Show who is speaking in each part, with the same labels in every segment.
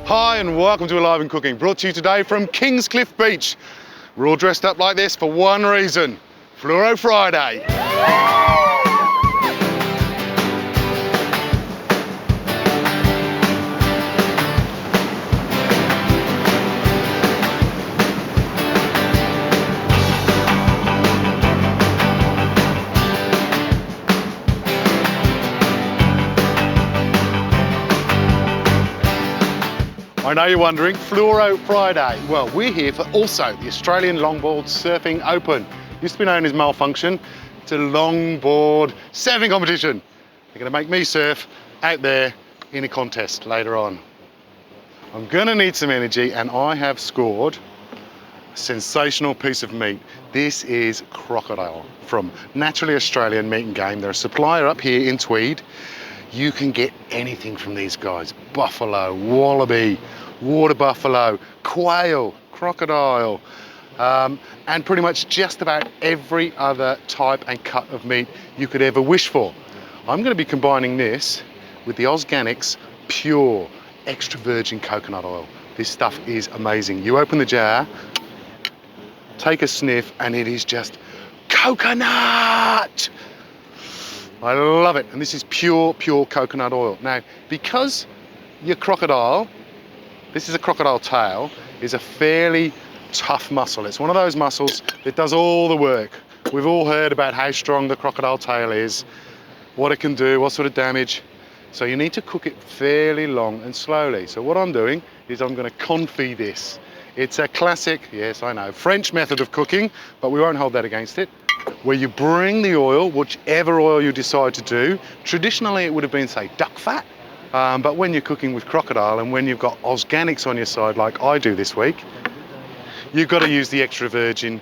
Speaker 1: Hi and welcome to Alive and Cooking, brought to you today from Kingscliff Beach. We're all dressed up like this for one reason, Fluoro Friday. I know you're wondering, Fluoro Friday. Well, we're here for also the Australian Longboard Surfing Open. Used to be known as Malfunction. It's a longboard surfing competition. They're gonna make me surf out there in a contest later on. I'm gonna need some energy and I have scored a sensational piece of meat. This is Crocodile from Naturally Australian Meat and Game. They're a supplier up here in Tweed. You can get anything from these guys. Buffalo, wallaby, water buffalo, quail, crocodile, and pretty much just about every other type and cut of meat you could ever wish for. I'm going to be combining this with the OZGANICS pure extra virgin coconut oil. This stuff is amazing. You open the jar, take a sniff, and it is just coconut. I love it, and this is pure coconut oil. Now, because your crocodile, this is a crocodile tail, is a fairly tough muscle. It's one of those muscles that does all the work. We've all heard about how strong the crocodile tail is, what it can do, what sort of damage. So you need to cook it fairly long and slowly. So what I'm doing is I'm going to confit this. It's a classic, yes I know, French method of cooking, but we won't hold that against it, where you bring the oil, whichever oil you decide to do. Traditionally it would have been, say, duck fat, but when you're cooking with crocodile and when you've got OZGANICS on your side like I do this week, you've got to use the extra virgin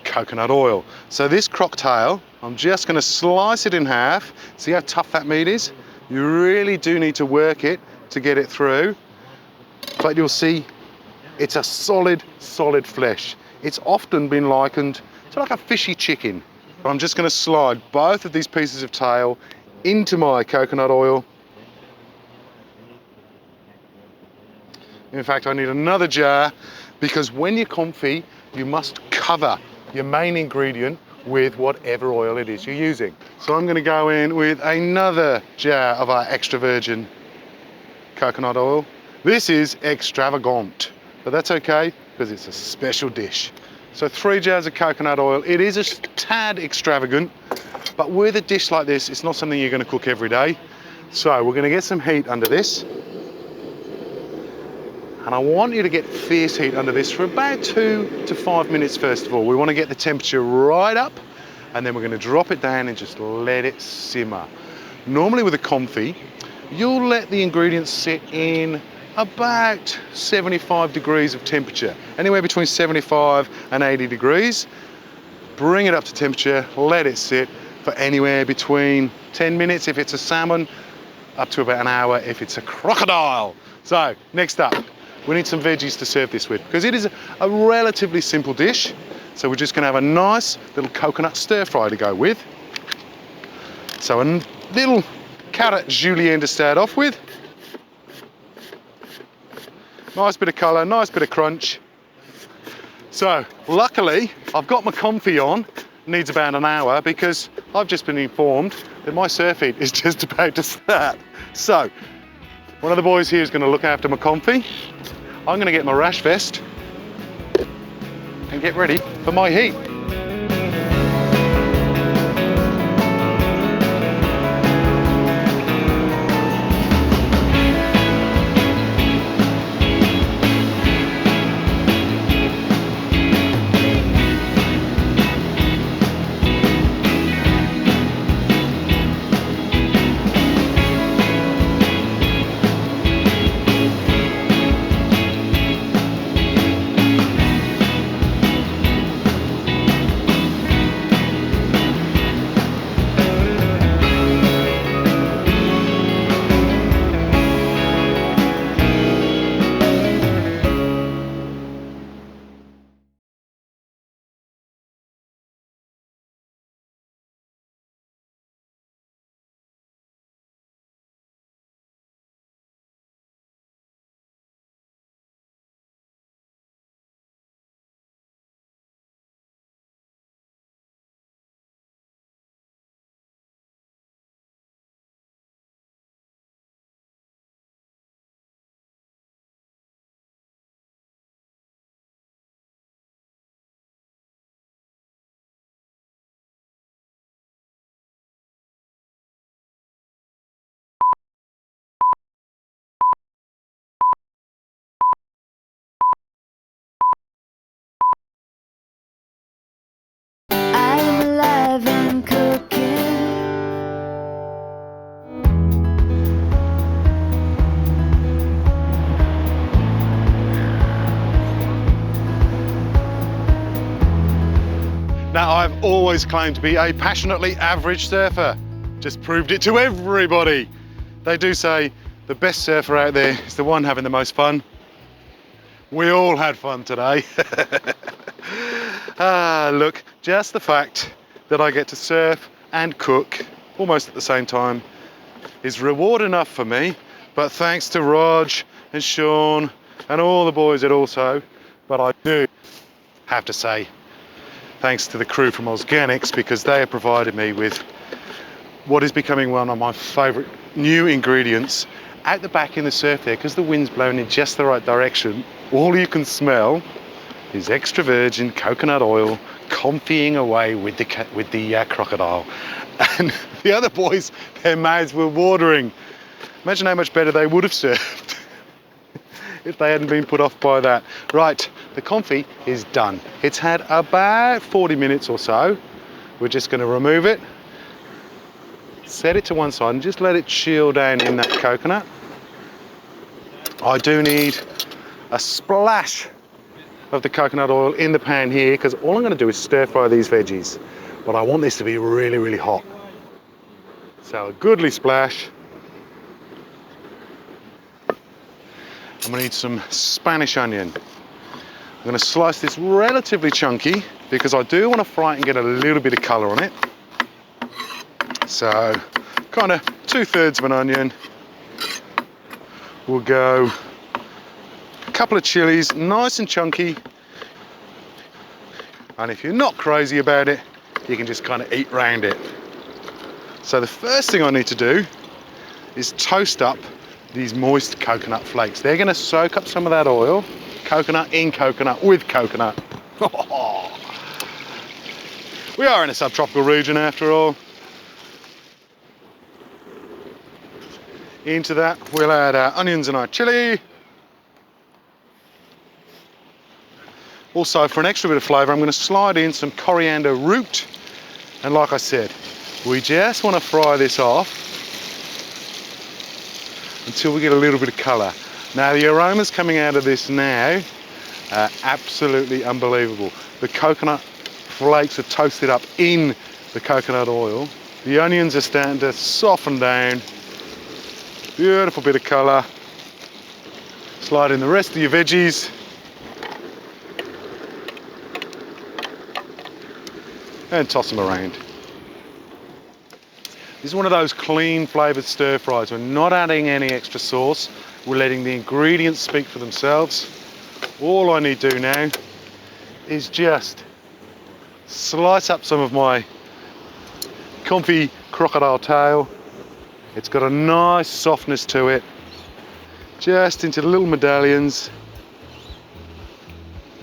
Speaker 1: coconut oil. So this croc tail, I'm just going to slice it in half. See how tough that meat is? You really do need to work it to get it through, but you'll see it's a solid flesh. It's often been likened to like a fishy chicken. But I'm just going to slide both of these pieces of tail into my coconut oil. In fact, I need another jar because when you confit, you must cover your main ingredient with whatever oil it is you're using. So I'm going to go in with another jar of our extra virgin coconut oil. This is extravagant, but that's okay because it's a special dish. So 3 jars of coconut oil. It is a tad extravagant, but with a dish like this, it's not something you're going to cook every day. So we're going to get some heat under this. And I want you to get fierce heat under this for about 2 to 5 minutes first of all. We want to get the temperature right up, and then we're going to drop it down and just let it simmer. Normally with a confit, you'll let the ingredients sit in about 75 degrees of temperature, anywhere between 75 and 80 degrees. Bring it up to temperature, let it sit for anywhere between 10 minutes if it's a salmon, up to about an hour if it's a crocodile. So next up, we need some veggies to serve this with because it is a relatively simple dish. So we're just going to have a nice little coconut stir fry to go with. So a little carrot julienne to start off with. Nice bit of colour, nice bit of crunch. So luckily I've got my confit on, needs about an hour because I've just been informed that my surf heat is just about to start. So one of the boys here is going to look after my confit. I'm going to get my rash vest and get ready for my heat. Now, I've always claimed to be a passionately average surfer. Just proved it to everybody. They do say the best surfer out there is the one having the most fun. We all had fun today. Look, just the fact that I get to surf and cook almost at the same time is reward enough for me. But thanks to Rog and Sean and all the boys at Also, but I do have to say thanks to the crew from OZGANICS, because they have provided me with what is becoming one of my favourite new ingredients. Out the back in the surf there, because the wind's blowing in just the right direction, all you can smell is extra virgin coconut oil comfying away with the crocodile. And the other boys, their mouths were watering. Imagine how much better they would have surfed if they hadn't been put off by that. Right, the confit is done. It's had about 40 minutes or so. We're just going to remove it, set it to one side and just let it chill down in that coconut. I do need a splash of the coconut oil in the pan here, because all I'm going to do is stir fry these veggies, but I want this to be really, really hot. So a goodly splash. I'm going to need some Spanish onion. I'm going to slice this relatively chunky because I do want to fry it and get a little bit of colour on it. So kind of 2/3 of an onion. We'll go a couple of chilies, nice and chunky. And if you're not crazy about it, you can just kind of eat round it. So the first thing I need to do is toast up these moist coconut flakes. They're going to soak up some of that oil. Coconut in coconut with coconut. We are in a subtropical region after all. Into that we'll add our onions and our chili. Also, for an extra bit of flavour, I'm going to slide in some coriander root. And like I said, we just want to fry this off until we get a little bit of colour. Now, the aromas coming out of this now are absolutely unbelievable. The coconut flakes are toasted up in the coconut oil. The onions are starting to soften down. Beautiful bit of colour. Slide in the rest of your veggies. And toss them around. This is one of those clean flavoured stir fries. We're not adding any extra sauce. We're letting the ingredients speak for themselves. All I need to do now is just slice up some of my comfy crocodile tail. It's got a nice softness to it. Just into the little medallions.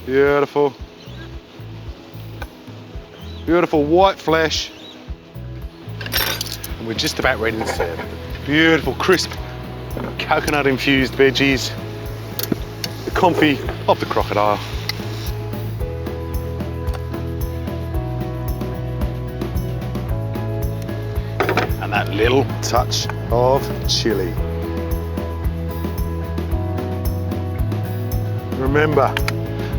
Speaker 1: Beautiful. Beautiful white flesh. And we're just about ready to serve. Beautiful, crisp, coconut infused veggies. The confit of the crocodile. And that little touch of chili. Remember,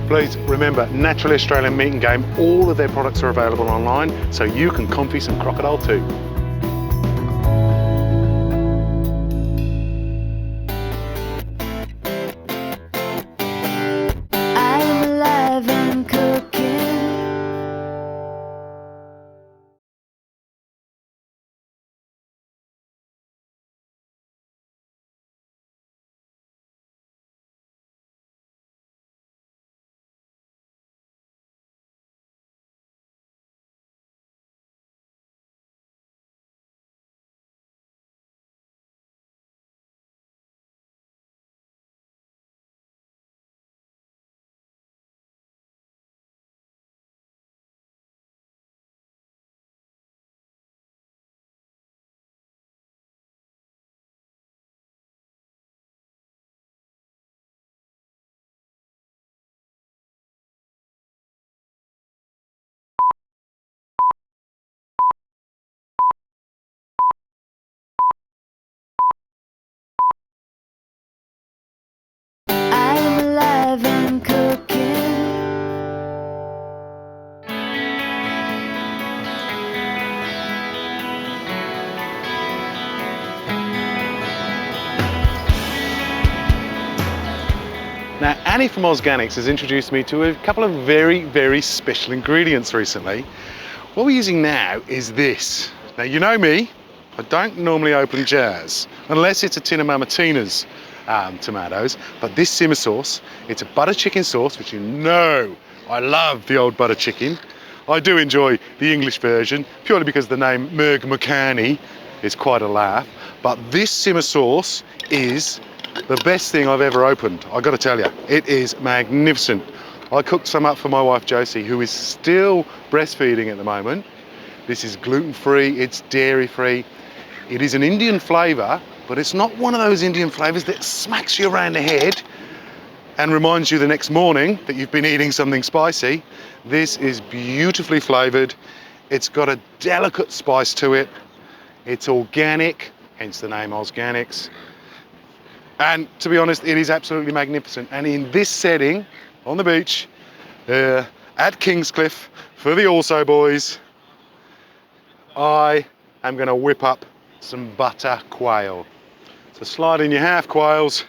Speaker 1: please remember, Naturally Australian Meat and Game, all of their products are available online, so you can confit some crocodile too. Now, Annie from OZGANICS has introduced me to a couple of very, very special ingredients recently. What we're using now is this. Now, you know me, I don't normally open jars, unless it's a tin of Mama Tina's tomatoes, but this simmer sauce, it's a butter chicken sauce, which you know I love the old butter chicken. I do enjoy the English version, purely because the name Merg McCarney is quite a laugh, but this simmer sauce is the best thing I've ever opened. I got to tell you, it is magnificent. I cooked some up for my wife Josie, who is still breastfeeding at the moment. This is gluten-free, it's dairy-free. It is an Indian flavour, but it's not one of those Indian flavours that smacks you around the head and reminds you the next morning that you've been eating something spicy. This is beautifully flavoured. It's got a delicate spice to it. It's organic, hence the name OZGANICS. And to be honest, it is absolutely magnificent. And in this setting, on the beach, at Kingscliff, for the Also boys, I am going to whip up some butter quail. So slide in your half quails,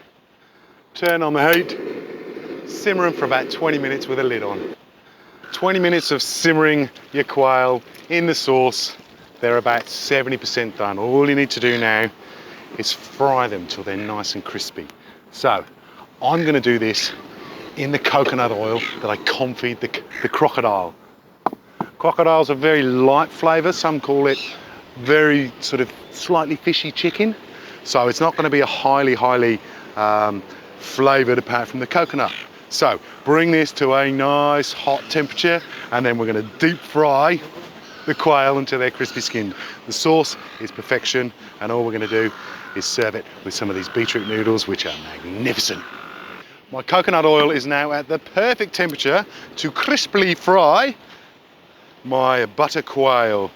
Speaker 1: turn on the heat, simmer them for about 20 minutes with a lid on. 20 minutes of simmering your quail in the sauce. They're about 70% done. All you need to do now is fry them till they're nice and crispy. So I'm going to do this in the coconut oil that I confit the crocodile. Crocodile's a very light flavour. Some call it very sort of slightly fishy chicken. So it's not going to be a highly flavoured apart from the coconut. So bring this to a nice hot temperature, and then we're going to deep fry the quail until they're crispy skinned. The sauce is perfection, and all we're going to do is serve it with some of these beetroot noodles, which are magnificent. My coconut oil is now at the perfect temperature to crisply fry my butter quail.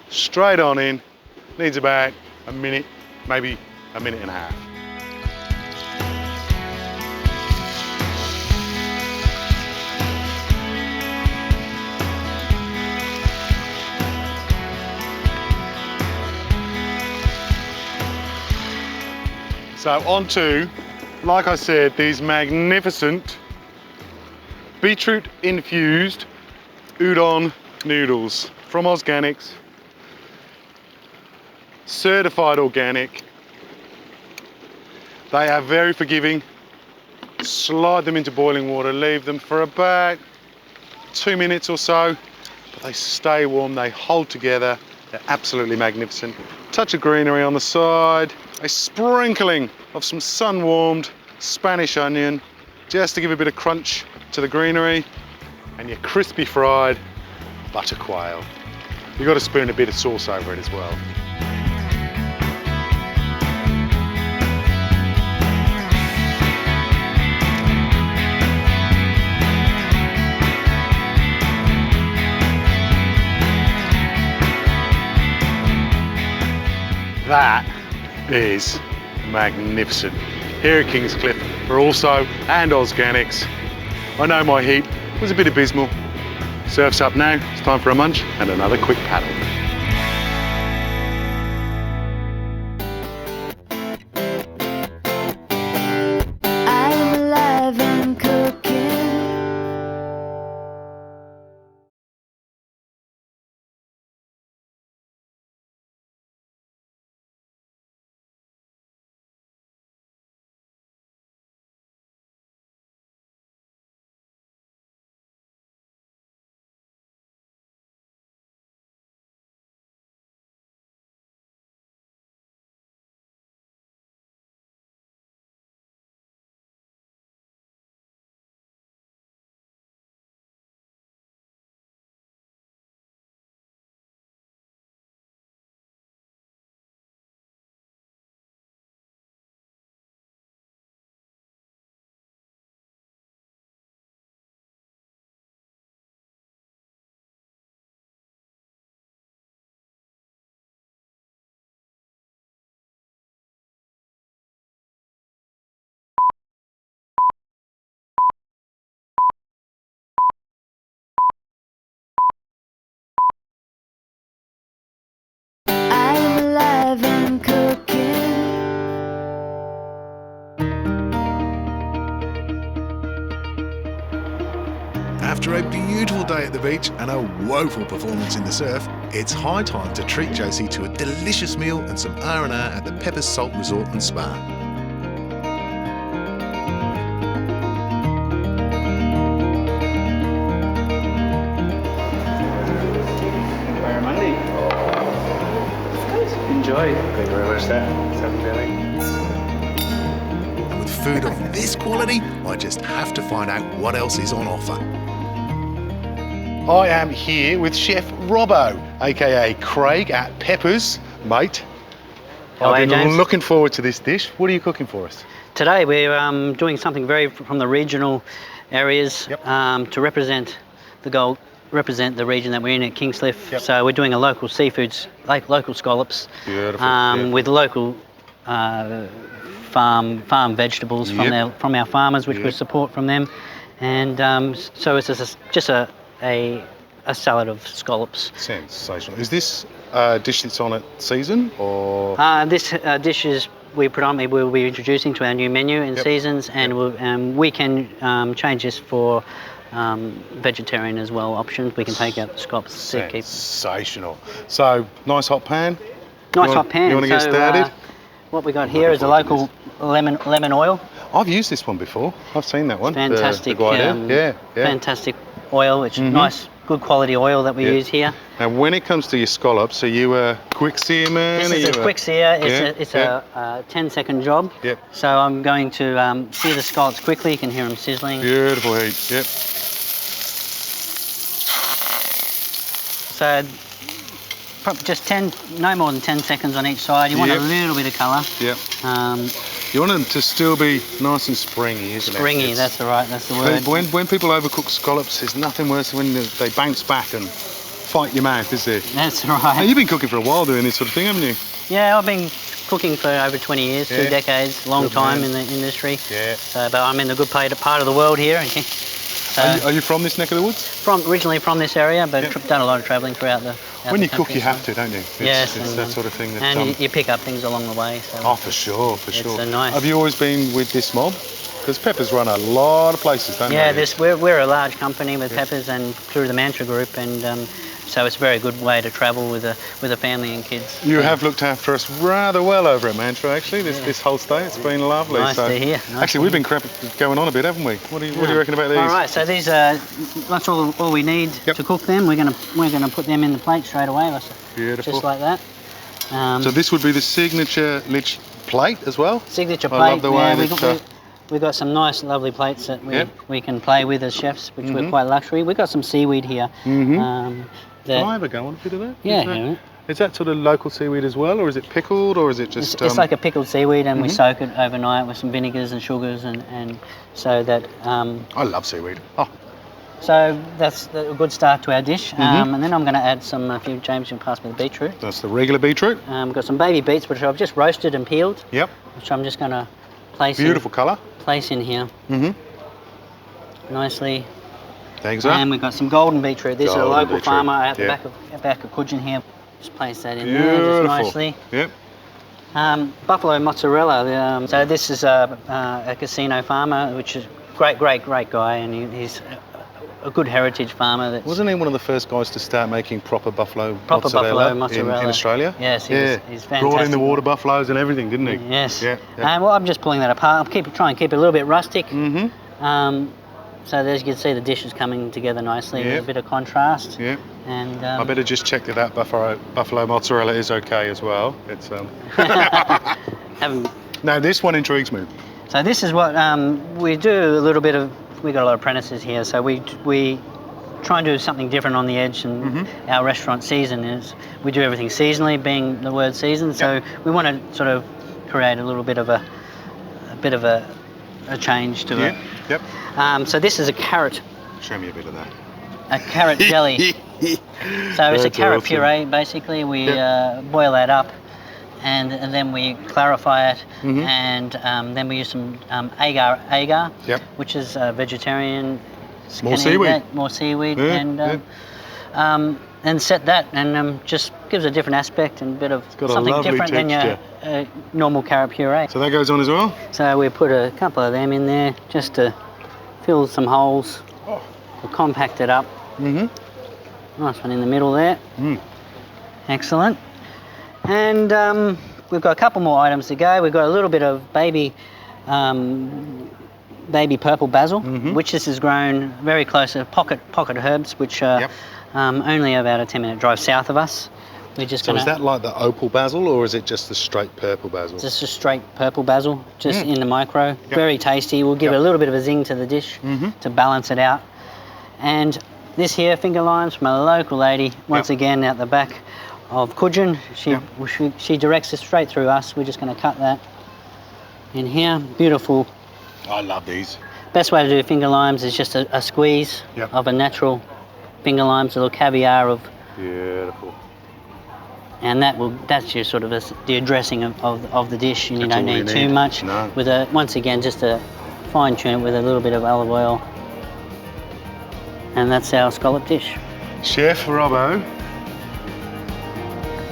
Speaker 1: Straight on in, needs about a minute, maybe a minute and a half. So on to, like I said, these magnificent beetroot infused udon noodles from OZGANICS, certified organic. They are very forgiving. Slide them into boiling water, leave them for about 2 minutes or so, but they stay warm, they hold together. They're absolutely magnificent. Touch of greenery on the side, a sprinkling of some sun-warmed Spanish onion, just to give a bit of crunch to the greenery, and your crispy fried butter quail. You've got to spoon a bit of sauce over it as well. That is magnificent. Here at Kingscliff, for Also and OZGANICS. I know my heat was a bit abysmal. Surf's up now, it's time for a munch and another quick paddle.
Speaker 2: a beautiful day at the beach and a woeful performance in the surf, it's high time to treat Josie to a delicious meal and some R&R at the Peppers Salt Resort and Spa.
Speaker 3: Enjoy. Thank you very much, sir.
Speaker 2: And with food of this quality, I just have to find out what else is on offer.
Speaker 1: I am here with Chef Robbo, aka Craig at Peppers, mate.
Speaker 3: How are you,
Speaker 1: I've been
Speaker 3: James?
Speaker 1: looking forward to this dish. What are you cooking for us?
Speaker 3: Today we're doing something very from the regional areas to represent the region that we're in at Kingscliff.
Speaker 1: Yep.
Speaker 3: So we're doing a local seafoods, like local scallops,
Speaker 1: Beautiful.
Speaker 3: with local farm vegetables from our farmers, which we support from them, and so it's just a salad of scallops.
Speaker 1: Sensational. Is this a dish that's on at season or?
Speaker 3: This dish is we predominantly will be introducing to our new menu in seasons, and we can change this for vegetarian as well options. We can take out the scallops to keep.
Speaker 1: Sensational. So nice hot pan.
Speaker 3: Nice hot pan.
Speaker 1: You want to get started?
Speaker 3: What we got here is a local lemon oil.
Speaker 1: I've used this one before. I've seen that one.
Speaker 3: Fantastic.
Speaker 1: The guide,
Speaker 3: Fantastic oil. It's nice, good quality oil that we use here.
Speaker 1: Now, when it comes to your scallops, are you a quick sear man?
Speaker 3: This is a quick sear. It's a 10-second job.
Speaker 1: Yep.
Speaker 3: So I'm going to sear the scallops quickly. You can hear them sizzling.
Speaker 1: Beautiful heat. Yep.
Speaker 3: So just no more than 10 seconds on each side. You want a little bit of colour.
Speaker 1: Yep. You want them to still be nice and springy, isn't it?
Speaker 3: Springy, that's the word.
Speaker 1: When people overcook scallops, there's nothing worse than when they bounce back and fight your mouth, is there?
Speaker 3: That's right.
Speaker 1: Now, you've been cooking for a while doing this sort of thing, haven't you?
Speaker 3: Yeah, I've been cooking for over 20 years, 2 decades, long time in the industry.
Speaker 1: Yeah.
Speaker 3: So, but I'm in the good part of the world here.
Speaker 1: Are you from this neck of the woods?
Speaker 3: Originally from this area, but done a lot of travelling throughout the.
Speaker 1: When you cook, you have to, don't you?
Speaker 3: Yes,
Speaker 1: it's that sort of thing. That,
Speaker 3: and you pick up things along the way. So
Speaker 1: oh, for sure.
Speaker 3: It's nice.
Speaker 1: Have you always been with this mob? Because Peppers run a lot of places, don't they?
Speaker 3: Yeah, we're a large company with Peppers and through the Mantra Group, and so it's a very good way to travel with a family and kids.
Speaker 1: You have looked after us rather well over at Mantra, actually, this whole stay. It's been lovely.
Speaker 3: Nice to hear.
Speaker 1: Actually, we've been going on a bit, haven't we? What do you reckon about these?
Speaker 3: All right, so these that's all we need to cook them. We're gonna put them in the plate straight away.
Speaker 1: Beautiful.
Speaker 3: Just like that.
Speaker 1: So this would be the signature Lich plate as well?
Speaker 3: Signature plate.
Speaker 1: I love the way
Speaker 3: we've got some nice, lovely plates that we can play with as chefs, which we're quite luxury. We've got some seaweed here.
Speaker 1: Can I have a go on a bit of that?
Speaker 3: Yeah.
Speaker 1: Is that sort of local seaweed as well, or is it pickled, or is it just...
Speaker 3: It's like a pickled seaweed, and we soak it overnight with some vinegars and sugars, and so that...
Speaker 1: I love seaweed. Oh.
Speaker 3: So that's a good start to our dish. And then I'm going to add James, you can pass me the beetroot.
Speaker 1: That's the regular beetroot.
Speaker 3: We've got some baby beets, which I've just roasted and peeled.
Speaker 1: Yep.
Speaker 3: Which I'm just going to place
Speaker 1: Beautiful colour.
Speaker 3: Place in here. Nicely.
Speaker 1: Thanks, sir.
Speaker 3: And we've got some golden beetroot. This is a local
Speaker 1: beetroot.
Speaker 3: farmer out the back of Coogin here. Just place that in
Speaker 1: Beautiful.
Speaker 3: there just nicely.
Speaker 1: Yep.
Speaker 3: Buffalo mozzarella. So this is a casino farmer, which is great guy, and he's a good heritage farmer.
Speaker 1: Wasn't he one of the first guys to start making proper buffalo
Speaker 3: mozzarella
Speaker 1: in Australia?
Speaker 3: Yes, he's fantastic.
Speaker 1: Brought in the water buffaloes and everything, didn't he?
Speaker 3: Yes.
Speaker 1: Yeah.
Speaker 3: Well, I'm just pulling that apart. I'll try and keep it a little bit rustic. So as you can see, the dish is coming together nicely. There's a bit of contrast.
Speaker 1: Yeah.
Speaker 3: And
Speaker 1: I better just check that buffalo mozzarella is okay as well. It's Now this one intrigues me.
Speaker 3: So this is what we do a little bit of. We got a lot of apprentices here, so we try and do something different on the edge. And our restaurant season is we do everything seasonally, being the word season. So we want to sort of create a little bit of a change to it.
Speaker 1: Yep.
Speaker 3: So this is a carrot.
Speaker 1: Show me a bit of that.
Speaker 3: A carrot jelly. So it's a carrot puree. Basically, we boil that up. And then we clarify it, and then we use some agar, which is vegetarian.
Speaker 1: More seaweed.
Speaker 3: More seaweed, and set that, and just gives a different aspect and a bit of something different than your normal carrot puree.
Speaker 1: So that goes on as well?
Speaker 3: So we put a couple of them in there just to fill some holes.
Speaker 1: Oh,
Speaker 3: We'll compact it up.
Speaker 1: Mm-hmm.
Speaker 3: Nice one in the middle there.
Speaker 1: Mm.
Speaker 3: Excellent. And we've got a couple more items to go. We've got a little bit of baby purple basil, which this is grown very close to pocket herbs, which are only about a 10-minute drive south of us. We're just
Speaker 1: So
Speaker 3: gonna,
Speaker 1: is that like the opal basil, or is it just the straight purple basil?
Speaker 3: just a straight purple basil, just in the micro. Very tasty. We'll give it a little bit of a zing to the dish to balance it out. And this here, finger limes from a local lady, once again out the back of Coogin. She directs us straight through us. We're just going to cut that in here. Beautiful.
Speaker 1: I love these.
Speaker 3: Best way to do finger limes is just a squeeze of a natural finger limes, a little caviar of.
Speaker 1: Beautiful.
Speaker 3: And that's your sort of the addressing of the dish, and you
Speaker 1: That's
Speaker 3: don't
Speaker 1: all you
Speaker 3: need too
Speaker 1: need.
Speaker 3: much.
Speaker 1: No.
Speaker 3: With once again, just a fine tune it with a little bit of olive oil. And that's our scallop dish.
Speaker 1: Chef Robbo,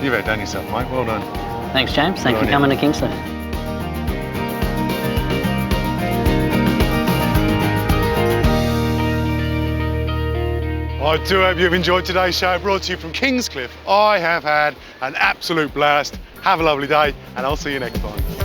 Speaker 1: you've outdone yourself, mate. Well done.
Speaker 3: Thanks, James. Thanks
Speaker 1: Good
Speaker 3: for
Speaker 1: on
Speaker 3: coming to Kingscliff.
Speaker 1: I do hope you've enjoyed today's show, brought to you from Kingscliff. I have had an absolute blast. Have a lovely day, and I'll see you next time.